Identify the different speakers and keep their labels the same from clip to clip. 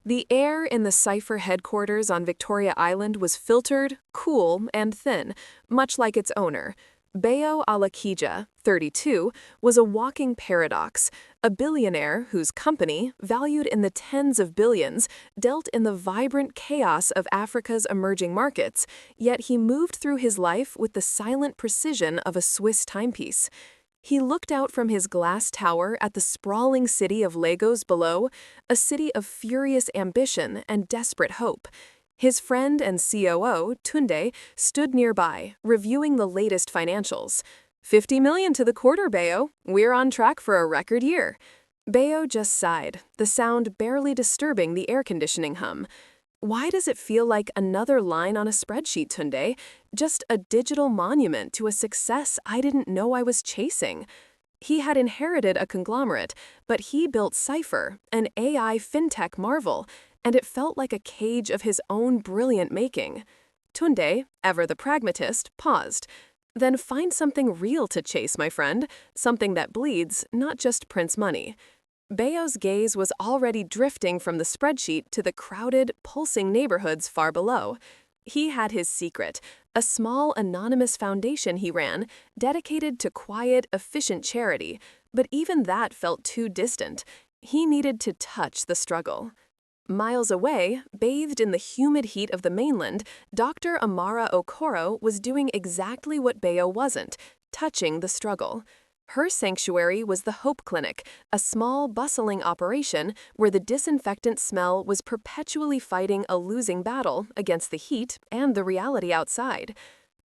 Speaker 1: The air in the Cypher headquarters on Victoria Island was filtered, cool, and thin, much like its owner. Bayo Alakija, 32, was a walking paradox, a billionaire whose company, valued in the tens of billions, dealt in the vibrant chaos of Africa's emerging markets, yet he moved through his life with the silent precision of a Swiss timepiece. He looked out from his glass tower at the sprawling city of Lagos below, a city of furious ambition and desperate hope. His friend and COO, Tunde, stood nearby, reviewing the latest financials. 50 million to the quarter, Bayo. We're on track for a record year. Bayo just sighed, the sound barely disturbing the air conditioning hum. Why does it feel like another line on a spreadsheet, Tunde? Just a digital monument to a success I didn't know I was chasing. He had inherited a conglomerate, but he built Cypher, an AI fintech marvel, and it felt like a cage of his own brilliant making. Tunde, ever the pragmatist, paused. Then find something real to chase, my friend, something that bleeds, not just prints money. Bayo's gaze was already drifting from the spreadsheet to the crowded, pulsing neighborhoods far below. He had his secret, a small anonymous foundation he ran, dedicated to quiet, efficient charity, but even that felt too distant. He needed to touch the struggle. Miles away, bathed in the humid heat of the mainland, Dr. Amara Okoro was doing exactly what Bayo wasn't, touching the struggle. Her sanctuary was the Hope Clinic, a small, bustling operation where the disinfectant smell was perpetually fighting a losing battle against the heat and the reality outside.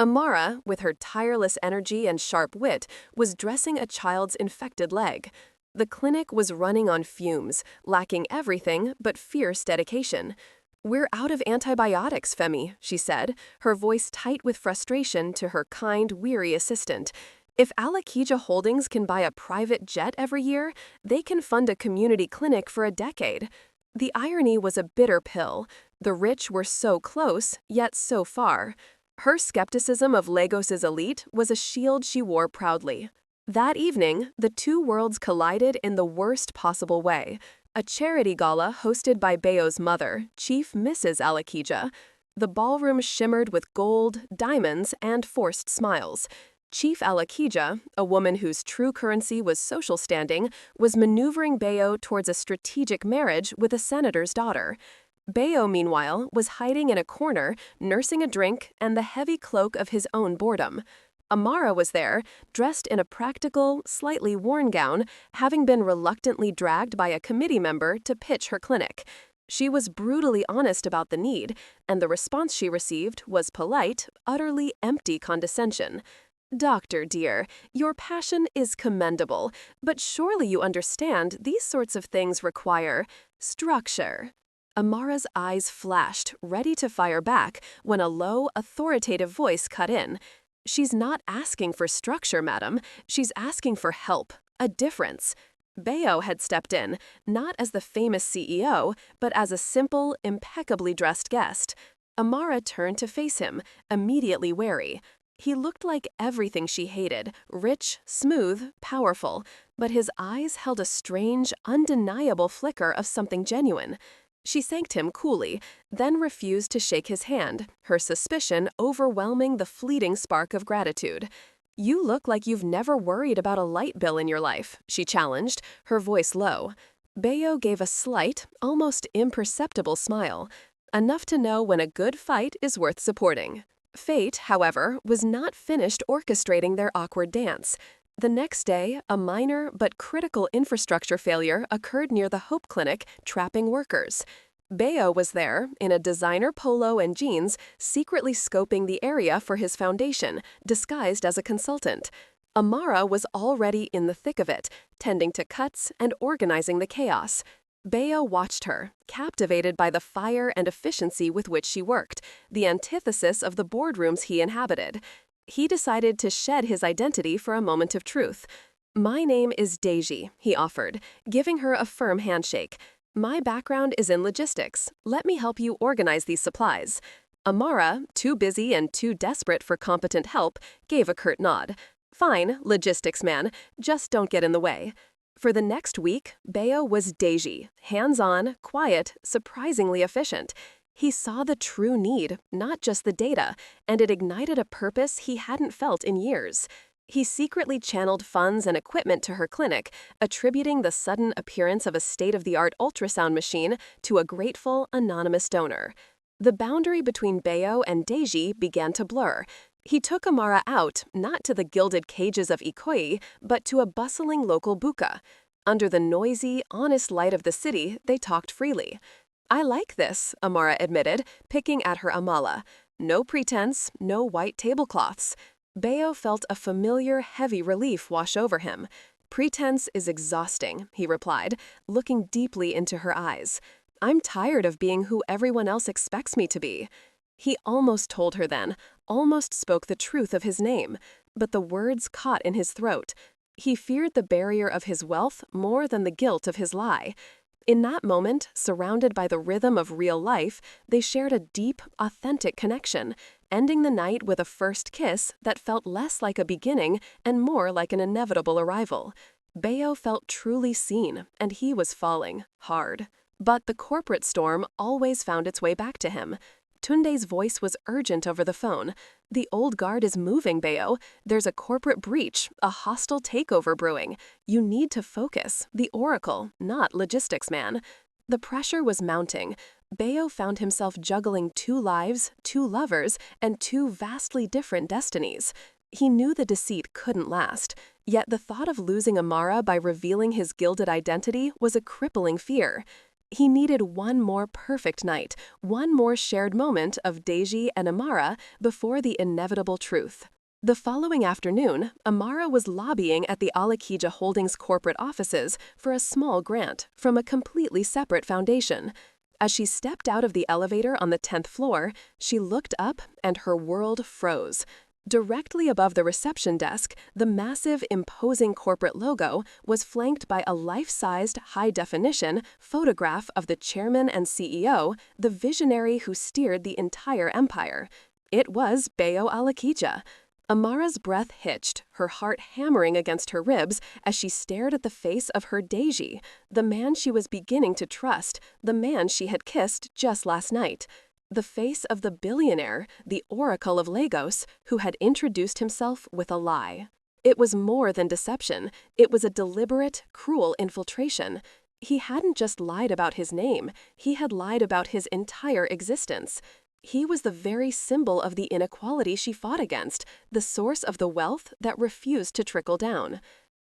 Speaker 1: Amara, with her tireless energy and sharp wit, was dressing a child's infected leg. The clinic was running on fumes, lacking everything but fierce dedication. "We're out of antibiotics, Femi," she said, her voice tight with frustration to her kind, weary assistant. "If Alakija Holdings can buy a private jet every year, they can fund a community clinic for a decade." The irony was a bitter pill. The rich were so close, yet so far. Her skepticism of Lagos's elite was a shield she wore proudly. That evening, the two worlds collided in the worst possible way. A charity gala hosted by Bayo's mother, Chief Mrs. Alakija. The ballroom shimmered with gold, diamonds, and forced smiles. Chief Alakija, a woman whose true currency was social standing, was maneuvering Bayo towards a strategic marriage with a senator's daughter. Bayo, meanwhile, was hiding in a corner, nursing a drink and the heavy cloak of his own boredom. Amara was there, dressed in a practical, slightly worn gown, having been reluctantly dragged by a committee member to pitch her clinic. She was brutally honest about the need, and the response she received was polite, utterly empty condescension. "Doctor, dear, your passion is commendable, but surely you understand these sorts of things require structure." Amara's eyes flashed, ready to fire back, when a low, authoritative voice cut in. "She's not asking for structure, madam. She's asking for help, a difference." Bayo had stepped in, not as the famous CEO, but as a simple, impeccably dressed guest. Amara turned to face him, immediately wary. He looked like everything she hated, rich, smooth, powerful, but his eyes held a strange, undeniable flicker of something genuine. She thanked him coolly, then refused to shake his hand, her suspicion overwhelming the fleeting spark of gratitude. "You look like you've never worried about a light bill in your life," she challenged, her voice low. Bayo gave a slight, almost imperceptible smile, enough to know when a good fight is worth supporting. Fate, however, was not finished orchestrating their awkward dance. The next day, a minor but critical infrastructure failure occurred near the Hope Clinic, trapping workers. Bayo was there, in a designer polo and jeans, secretly scoping the area for his foundation, disguised as a consultant. Amara was already in the thick of it, tending to cuts and organizing the chaos. Bayo watched her, captivated by the fire and efficiency with which she worked, the antithesis of the boardrooms he inhabited. He decided to shed his identity for a moment of truth. "My name is Deji," he offered, giving her a firm handshake. "My background is in logistics. Let me help you organize these supplies." Amara, too busy and too desperate for competent help, gave a curt nod. "Fine, logistics man, just don't get in the way." For the next week, Bayo was Deji, hands-on, quiet, surprisingly efficient. He saw the true need, not just the data, and it ignited a purpose he hadn't felt in years. He secretly channeled funds and equipment to her clinic, attributing the sudden appearance of a state-of-the-art ultrasound machine to a grateful, anonymous donor. The boundary between Bayo and Deji began to blur. He took Amara out, not to the gilded cages of Ikoyi, but to a bustling local buka. Under the noisy, honest light of the city, they talked freely. "I like this," Amara admitted, picking at her amala. No pretense, no white tablecloths. Bayo felt a familiar, heavy relief wash over him. "Pretense is exhausting," he replied, looking deeply into her eyes. "I'm tired of being who everyone else expects me to be." He almost told her then, almost spoke the truth of his name, but the words caught in his throat. He feared the barrier of his wealth more than the guilt of his lie. In that moment, surrounded by the rhythm of real life, they shared a deep, authentic connection, ending the night with a first kiss that felt less like a beginning and more like an inevitable arrival. Bayo felt truly seen, and he was falling, hard. But the corporate storm always found its way back to him. Tunde's voice was urgent over the phone. "The old guard is moving, Bayo. There's a corporate breach, a hostile takeover brewing. You need to focus, the oracle, not logistics man." The pressure was mounting. Bayo found himself juggling 2 lives, 2 lovers, and 2 vastly different destinies. He knew the deceit couldn't last, yet the thought of losing Amara by revealing his gilded identity was a crippling fear. He needed one more perfect night, one more shared moment of Deji and Amara before the inevitable truth. The following afternoon, Amara was lobbying at the Alakija Holdings corporate offices for a small grant from a completely separate foundation. As she stepped out of the elevator on the 10th floor, she looked up and her world froze. Directly above the reception desk, the massive, imposing corporate logo was flanked by a life-sized, high-definition photograph of the chairman and CEO, the visionary who steered the entire empire. It was Bayo Alakija. Amara's breath hitched, her heart hammering against her ribs as she stared at the face of her Deji, the man she was beginning to trust, the man she had kissed just last night. The face of the billionaire, the oracle of Lagos, who had introduced himself with a lie. It was more than deception. It was a deliberate, cruel infiltration. He hadn't just lied about his name. He had lied about his entire existence. He was the very symbol of the inequality she fought against, the source of the wealth that refused to trickle down.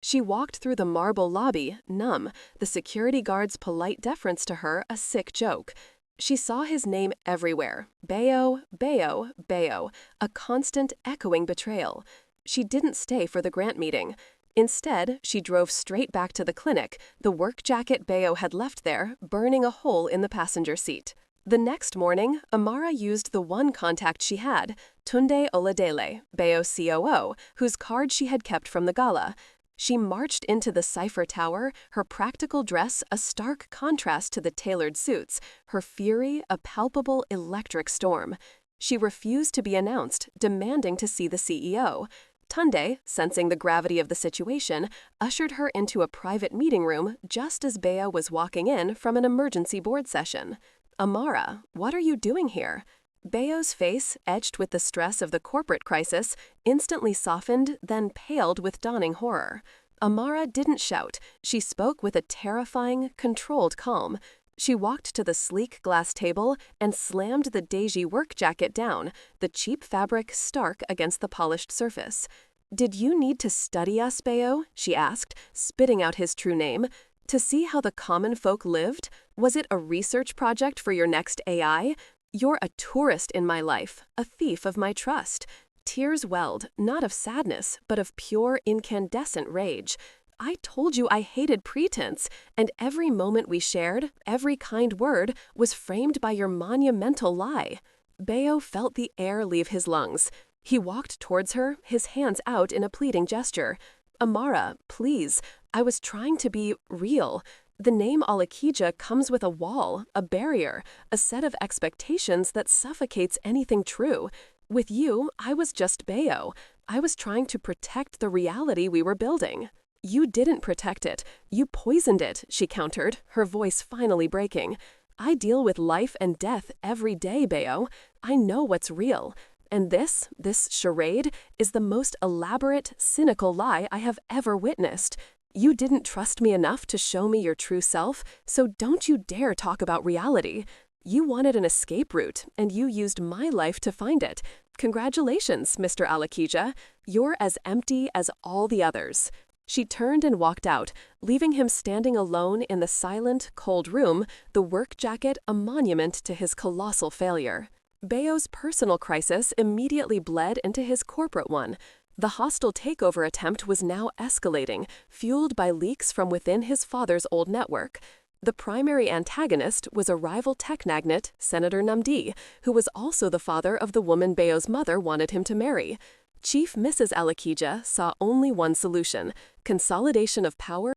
Speaker 1: She walked through the marble lobby, numb, the security guard's polite deference to her a sick joke. She saw his name everywhere. Bayo, Bayo, Bayo, a constant echoing betrayal. She didn't stay for the grant meeting. Instead, she drove straight back to the clinic, the work jacket Bayo had left there, burning a hole in the passenger seat. The next morning, Amara used the one contact she had, Tunde Oladele, Bayo's COO, whose card she had kept from the gala. She marched into the Cipher Tower, her practical dress a stark contrast to the tailored suits, her fury a palpable electric storm. She refused to be announced, demanding to see the CEO. Tunde, sensing the gravity of the situation, ushered her into a private meeting room just as Bayo was walking in from an emergency board session. "Amara, what are you doing here?" Bayo's face, etched with the stress of the corporate crisis, instantly softened, then paled with dawning horror. Amara didn't shout. She spoke with a terrifying, controlled calm. She walked to the sleek glass table and slammed the Deji work jacket down, the cheap fabric stark against the polished surface. "Did you need to study us, Bayo?" she asked, spitting out his true name. "To see how the common folk lived? Was it a research project for your next AI? You're a tourist in my life, a thief of my trust." Tears welled, not of sadness, but of pure, incandescent rage. "I told you I hated pretense, and every moment we shared, every kind word, was framed by your monumental lie." Bayo felt the air leave his lungs. He walked towards her, his hands out in a pleading gesture. "Amara, please, I was trying to be real. The name Alakija comes with a wall, a barrier, a set of expectations that suffocates anything true. With you, I was just Bayo. I was trying to protect the reality we were building." You didn't protect it. You poisoned it, she countered, her voice finally breaking. I deal with life and death every day, Beo. I know what's real. And this charade, is the most elaborate, cynical lie I have ever witnessed. You didn't trust me enough to show me your true self, so don't you dare talk about reality. You wanted an escape route, and you used my life to find it. Congratulations, Mr. Alakija. You're as empty as all the others. She turned and walked out, leaving him standing alone in the silent, cold room, the work jacket a monument to his colossal failure. Beo's personal crisis immediately bled into his corporate one. The hostile takeover attempt was now escalating, fueled by leaks from within his father's old network. The primary antagonist was a rival tech magnate, Senator Namdi, who was also the father of the woman Beo's mother wanted him to marry. Chief Mrs. Alakija saw only one solution: consolidation of power